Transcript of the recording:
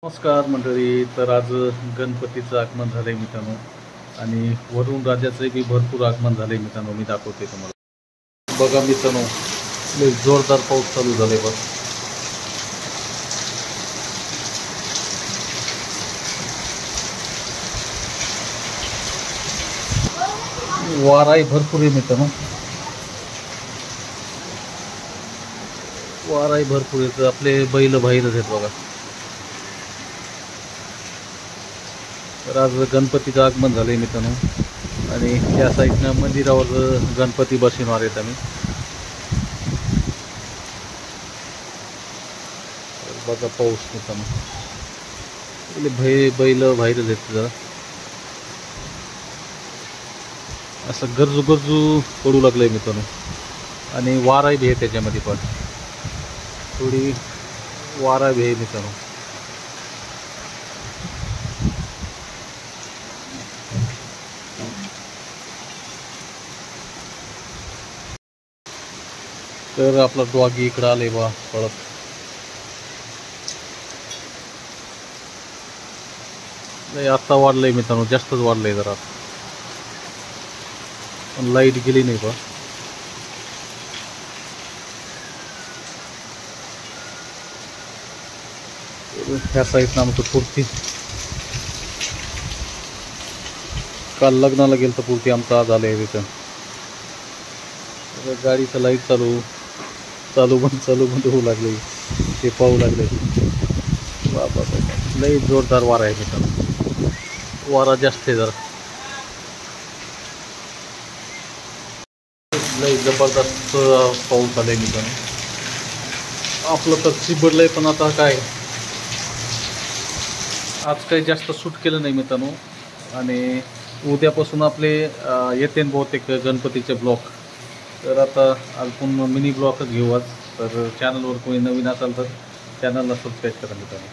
नमस्कार मंडळी. तर आज गणपतीचं आगमन झालंय मित्रांनो आणि वरून राजाचं बी भरपूर आगमन झालंय मित्रांनो. मी दाखवते तुम्हाला. बघा मित्रांनो, लय जोरदार पाऊस चालू झालाय बघ. वाराही भरपूर आहे मित्रांनो. वाराही भरपूर आहे. तर आपले बैल बाहेरच आहेत बघा. तर आज गणपतीचं आगमन झालंय मित्रांनो आणि त्या साईडनं मंदिरावर गणपती बसवणार आहेत आम्ही. बघा पाऊस मित्रांनो. बैल बाहेरच आहेत जरा. असं गरजू गरजू पडू लागलंय मित्रांनो आणि वाराही बी आहे त्याच्यामध्ये पण थोडी वारा बी आहे मित्रांनो. तर आपला डॉगी इकडं आले बा पळत. नाही आत्ता वाढलंय मित्रांनो, जास्तच वाढलंय जरा. पण लाईट गेली नाही बा. ह्या साईडनं आमचं पुरती काल लग्नाला गेलं तर पुरती आमचं आज आलंय तिथं. गाडीचं लाईट चालू बंद होऊ लागले. ते पाहू लागले. बाबा लई जोरदार वारा आहे मित्रांनो. वारा जास्त आहे जरा. लई जबरदस्त पाऊस आलाय मित्रांनो. आपलं तर चिबडलंय पण आता काय आज काही जास्त शूट केलं नाही मित्रांनो. आणि उद्यापासून आपले येते बहुतेक गणपतीचे ब्लॉग. तर आता आपण मिनी ब्लॉगच घेऊ आज. तर चॅनलवर कोणी नवीन असाल तर चॅनलला सबस्क्राईब करा मित्रांनो.